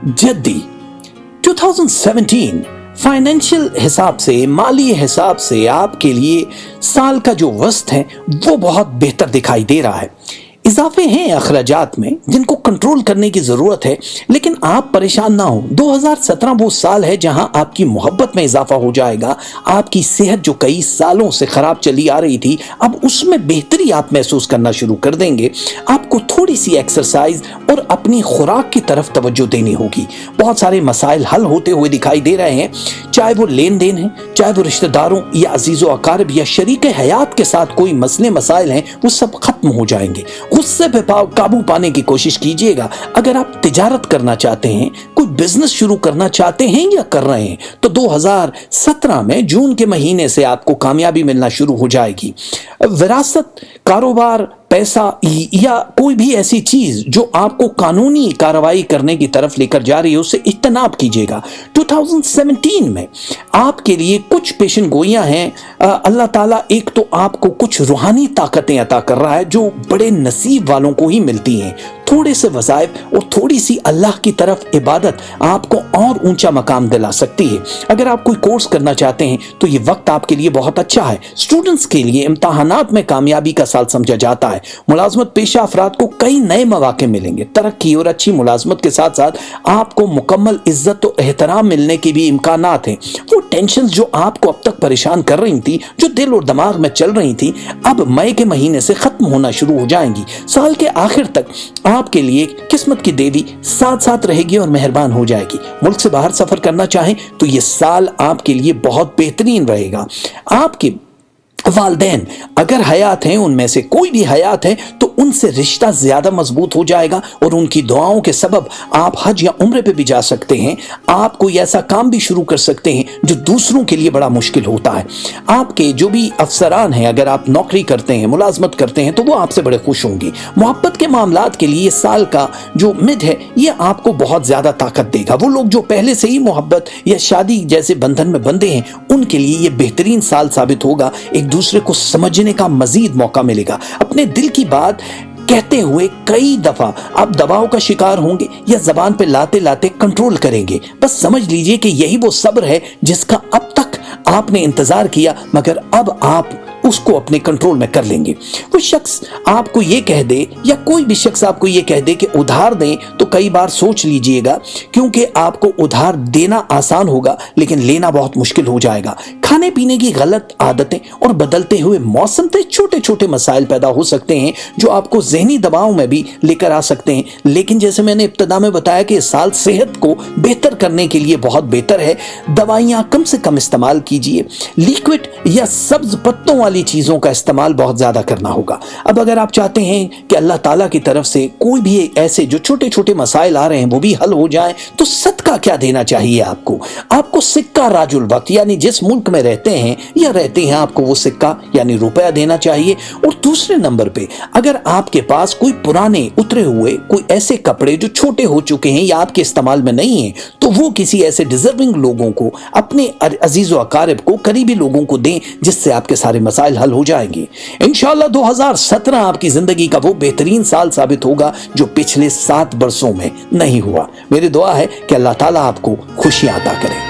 जद्दी 2017 financial हिसाब से, माली हिसाब से आपके लिए साल का जो वस्त है वो बहुत बेहतर दिखाई दे रहा है। इजाफे हैं अखराजात में जिनको कंट्रोल करने की जरूरत है, लेकिन आप परेशान ना हो। 2017 वो साल है जहां आपकी मोहब्बत में इजाफा हो जाएगा। आपकी सेहत जो कई सालों से खराब चली आ रही थी, अब उसमें बेहतरी आप महसूस करना शुरू कर देंगे। आपको थोड़ी सी एक्सरसाइज और अपनी खुराक की तरफ तवज्जो देनी होगी। बहुत सारे मसाइल हल होते हुए दिखाई दे रहे हैं, चाहे वो लेन देन है, चाहे वो रिश्तेदारों या अजीजो अकारब या शरीक हयात के साथ कोई मसले मसाइल हैं, वो सब खत्म हो जाएंगे। गुस्से पे काबू पाने की कोशिश कीजिएगा। अगर आप तिजारत करना चाहते हैं, कोई बिजनेस शुरू करना चाहते हैं या कर रहे हैं, तो 2017 में जून के महीने से आपको कामयाबी मिलना शुरू हो जाएगी। विरासत, कारोबार, पैसा या कोई भी ऐसी चीज जो आपको कानूनी कार्रवाई करने की तरफ लेकर जा रही है, उससे इज्तनाब कीजिएगा। 2017 में आपके लिए कुछ पेशन गोइयां हैं। अल्लाह ताला एक तो आपको कुछ रूहानी ताकतें अता कर रहा है जो बड़े नसीब वालों को ही मिलती हैं। थोड़े से वज़ाइफ और थोड़ी सी अल्लाह की तरफ इबादत आपको और ऊंचा मकाम दिला सकती है। अगर आप कोई कोर्स करना चाहते हैं तो ये वक्त आपके लिए बहुत अच्छा है। स्टूडेंट्स के लिए इम्तहानात में कामयाबी का साल समझा जाता है। मुलाजमत पेशा अफराद को कई नए मौके मिलेंगे। तरक्की और अच्छी मुलाजमत के साथ साथ आपको मुकम्मल इज्जत और एहतराम मिलने के भी इम्कानात हैं। वो टेंशन जो आपको अब तक परेशान कर रही थी, जो दिल और दिमाग में चल रही थी, अब मई के महीने से खत्म होना शुरू हो जाएंगी। साल के आखिर तक आपके लिए किस्मत की देवी साथ साथ रहेगी और मेहरबान हो जाएगी। मुल्क से बाहर सफर करना चाहें तो ये साल आपके लिए बहुत बेहतरीन रहेगा। आपके वालदैन अगर हयात हैं, उनमें से कोई भी हयात है, तो उनसे रिश्ता ज्यादा मजबूत हो जाएगा और उनकी दुआओं के सबब आप हज या उम्रे पे भी जा सकते हैं। आप कोई ऐसा काम भी शुरू कर सकते हैं जो दूसरों के लिए बड़ा मुश्किल होता है। आपके जो भी अफसरान हैं, अगर आप नौकरी करते हैं, मुलाजमत करते हैं, तो वो आपसे बड़े खुश होंगे। मोहब्बत के मामलात के लिए साल का जो मिड है, ये आपको बहुत ज्यादा ताकत देगा। वो लोग जो पहले से ही मोहब्बत या शादी जैसे बंधन में बंधे हैं, उनके लिए ये बेहतरीन साल साबित होगा। एक दूसरे को समझने का मजीद मौका मिलेगा। अपने दिल की बात कहते हुए कई दफा आप दबाव का शिकार होंगे या जबान पे लाते लाते कंट्रोल करेंगे। बस समझ लीजिए कि यही वो सब्र है जिसका अब तक आपने इंतजार किया, मगर अब आप उसको अपने कंट्रोल में कर लेंगे। वो शख्स आपको ये कह दे या कोई भी शख्स आपको ये कह दे कि उधार दें, तो कई बार सोच लीजिएगा, क्योंकि आपको उधार देना आसान होगा लेकिन लेना बहुत मुश्किल हो जाएगा। खाने पीने की गलत आदतें और बदलते हुए मौसम से छोटे छोटे मसाइल पैदा हो सकते हैं जो आपको जहनी दबाव में भी लेकर आ सकते हैं। लेकिन जैसे मैंने इब्तिदा में बताया कि इस साल सेहत को बेहतर करने के लिए बहुत बेहतर है। दवाइयाँ कम से कम इस्तेमाल कीजिए। लिक्विड या सब्ज पत्तों वाली चीजों का इस्तेमाल बहुत ज्यादा करना होगा। अब अगर आप चाहते हैं कि अल्लाह ताला की तरफ से कोई भी ऐसे जो छोटे छोटे मसाइल आ रहे हैं वो भी हल हो जाए, तो सदका क्या देना चाहिए आपको सिक्का राजुल वक्त, यानी जिस मुल्क में रहते हैं आपको वो सिक्का यानी रुपया देना चाहिए। और दूसरे नंबर पे अगर आपके पास कोई पुराने उतरे हुए कोई ऐसे कपड़े जो छोटे हो चुके हैं या आपके इस्तेमाल में नहीं है, तो वो किसी ऐसे डिजर्विंग लोगों को, अपने अजीजो अकारिब को, करीबी लोगों को दें, जिससे आपके सारे मसाइल हल हो जाएंगे। इंशाअल्लाह 2017 आपकी जिंदगी का वो बेहतरीन साल साबित होगा जो पिछले 7 बरसों में नहीं हुआ। मेरी दुआ है कि अल्लाह ताला आपको खुशियां अता करे।